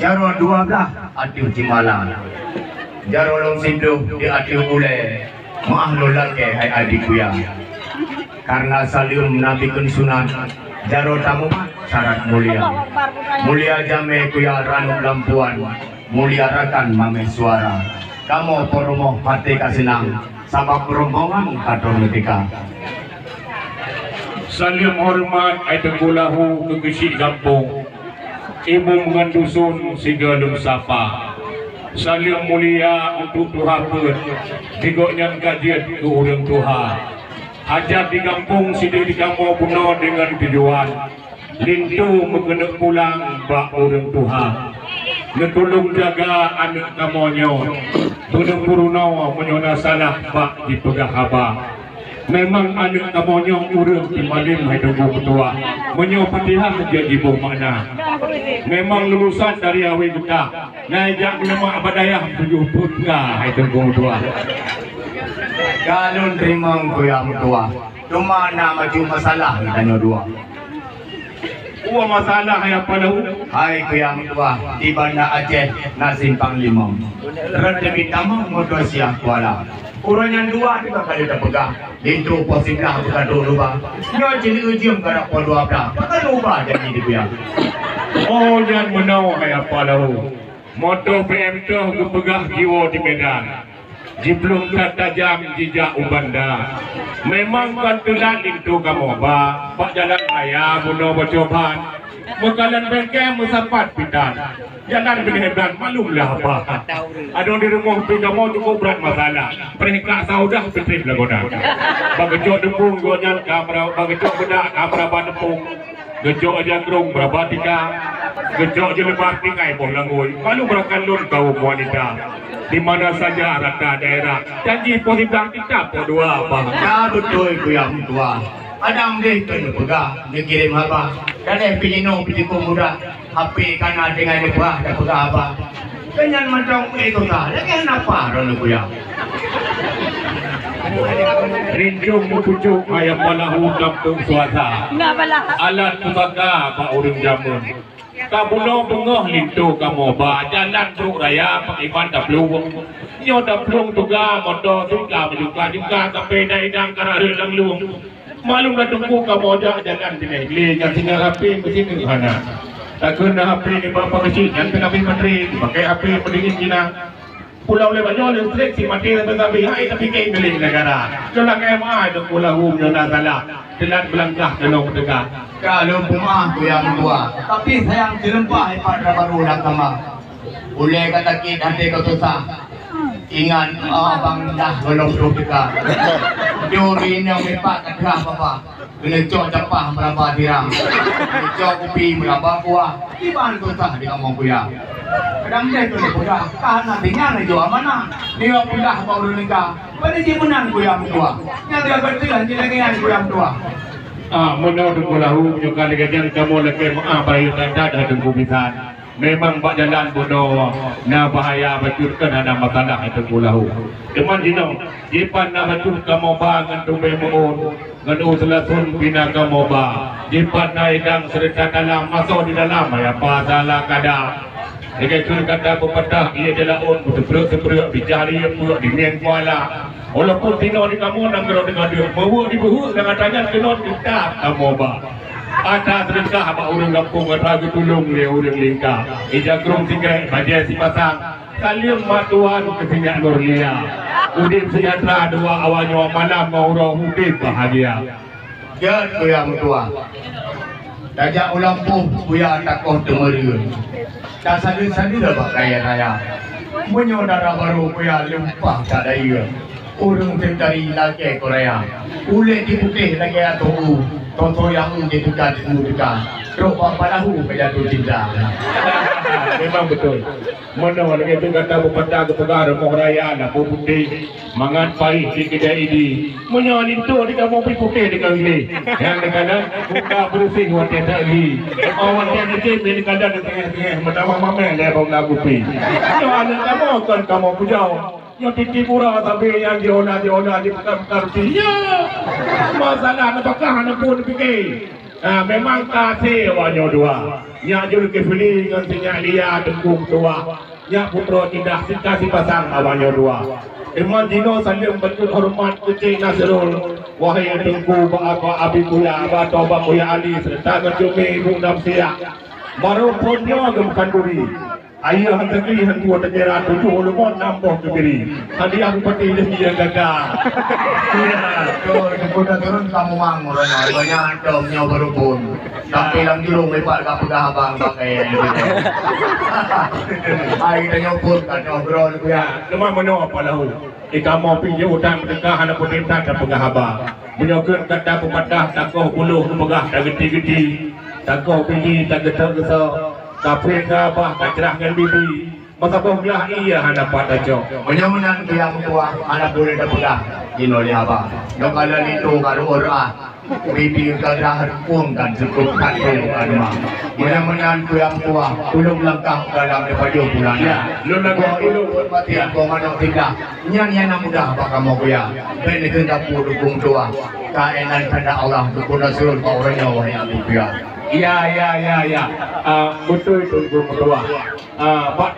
Jaro 12 atiu Cimala, jaro long sindu di atiu ule, maah lo lake hai adikku ya. Karena salium nabi kun sunan, jaro tamu syarat mulia. Mulia jame kuya ranuk lampuan, mulia rakan mame suara. Kamu poromo hati kasinang, sama perombongan kadon ketika. Salim hormat ay tenggulahu kegesi kampung. Ibu mengandusun sigalung sapa. Salim mulia untuk Tuhan digoknya kajian ke urang Tuhan. Hajat di kampung sidih di kampung puno dengan tujuan lintu mengenek pulang bak urang Tuhan. Netulung jaga anak kamonyo. Tunung puruno menyona salah bak dipegah haba. Memang anak kamonyo urang timalim hai tunggu ketua. Menyo patihan menjadi ibu makna. Memang lulusan dari awi kita. Ngajak ulama abadayah 7 putra hai tunggu ketua. Galon rimang kuya tua. Cuma na maju masalah kita dua. Uwa masalah hai apa lahu? Hai kuya tua, di Banda Aceh na simpang limong. Redemi tamang motor siang kuala. Orang yang dua juga kali dah pegang. Itu posisinya bukan dulu bang. Nyo jadi ujian kada dua belah. Pakai lupa jadi di biar. Oh jangan menau hai apa lahu? Motor PM tu kepegah jiwa di Medan. Jiplung kata jam jejak ubanda. Memang kan telan itu kamu ba. Pak jalan raya bunuh bercoban. Mekalan bengkel musapat pitan. Jalan berhebat malumlah apa. Ada di rumah tu kamu cukup berat masalah. Pernikah saudah betrip lagonan. Bagajok depung gonyan kamera, bagajok bedak kamera bandepung. Gejok aja gerung berapa tika. Gejok je lebar tingkai pun langui. Malu berakan lun kaum wanita. Di mana saja rata daerah. Janji positif kita po dua apa. Ya betul kuya tua. Ada ambil tu pegang, dia kirim apa? Dan pinino piniko muda. HP kanan dengan dia buah dah pegang apa? Kenyan macam itu tak. Lagi apa orang kuya? Rinjung mupucuk ayam malahu kampung suasa. Alat pusaka pak urang jamun. Kabuno bengah lintu kamu ba jalan truk raya pakiban daplung. Nyo daplung tuga motor tuga juga kape daidang karare langlung. Malum dah tunggu kamu dah jalan sini. Li yang tinggal HP mesti ni mana. Tak kena HP ni bapa kecil yang tengah pergi menteri pakai HP pendingin Cina. Pulau Lebanon listrik si mati tapi hai tapi ke milik negara. Jolang MA itu pulau jona salah. Telat belangkah dalam tegak. Kalau rumah tu yang tua, tapi sayang dirempah pada baru nak kamar. Boleh kata kita nanti kau susah. Ingat abang dah belum berdekat. Diori yang mepak kedah apa? Kena cok cepah berapa dirang. Cok kopi berapa kuah. Di mana susah di kampung kuya. Kadang dia tu sudah karena tinggal di Jawa mana. Dia pindah baru nikah. Pada dia menang kuya tua. Yang dia bertiga jenengan kuya tua. Menurut kulahu juga legajan kamu lagi bayu tanda dah tunggu bisan. Memang bak jalan bodoh na bahaya bacurkan ada masalah itu kulahu. Cuman dino, jipan na bacur kamu ba ngan tumbe muun, ngan uselasun bina kamu ba. Jipan na idang serta dalam masuk di dalam ya pasalah kada. Jika itu kata pepatah ia adalah on seperti bicara pula di mian kuala. Walaupun tino di kamu nak kerja dengan dia, bawa di buhu dengan tanya kena kita kamu ba. Ada sedekah apa orang kampung ragu tulung dia orang lingkar. Ija kerung tinggal baca si pasang. Salim matuan kesinyak Nurlia. Udip sejahtera dua awalnya malam mau roh udip bahagia. Ya kuya tua. Dajak ulang pun kuya takoh temeriun. Tak sadar-sadar dah pakai raya. Menyodara baru kuya lupa tak ada ia. Urung dari lagi Korea. Ulet di putih lagi atau tonton yang dibuka di muka. Teruk apa lahu kejatuh cinta. Memang betul. Mana lagi tu kata pepatah kepegar mau raya nak putih mangan pahit di kedai ini. Mana ni tu di kamu putih di kali. Yang kadang buka bersih wanita tadi. Wanita ni ni kadang di tengah-tengah mendawah mamel dia bau lagu pi. Yo anak kamu kan kamu pujau. Yang titi pura tapi yang jona di bukan pi. Ya. Masalah nak bakar nak pun fikir. Memang kasih wanyo dua. Nya jul kefili dengan sinyak dia dengkung tua. Nya putro tidak kasih pasang awanyo dua. Iman dino saling betul hormat kecil Nasrul. Wahai dengku apa abi kuya apa toba kuya Ali serta ngejumi ibu namsia. Baru punyo gemkan duri. Ayah hentaki hentu tegera 7 ulumon nampoh kebiri. Hadiah bupati dia gagal. Iya, kuda turun kamu mang orangnya banyak domnya berubun. Tapi lang dulu may parka paghahabang pakai gitu. Ay kita nyopot kan ngobrol ko ya. Lemah mano palahu. Ikaw mo pinyo utang tengah anak pemerintah dan penggahaba. Menyokong kata pematah takoh buluh kemegah dan gede-gede. Takoh pilih tak getar-getar. Kapre ka bah kacerahkan bibi. Masa belah iya hana pada jok. Menyamunan ko yang tua anak boleh dapat ginoli haba. Yung kala nito karo ora. Bibi ka dahar pun kan cukup kado kan ma. Menyamunan ko yang tua tulong lang ka dalam daripada bulan. Ya, lu lagu Tulong mati ko manok tiga. Nyan na mudah apa kamu kuya. Ben itu tak dukung tua. Kaenan tanda Allah dukung Rasul kau orangnya wahai abu kuya. Ya. Betul itu guru kedua. Pak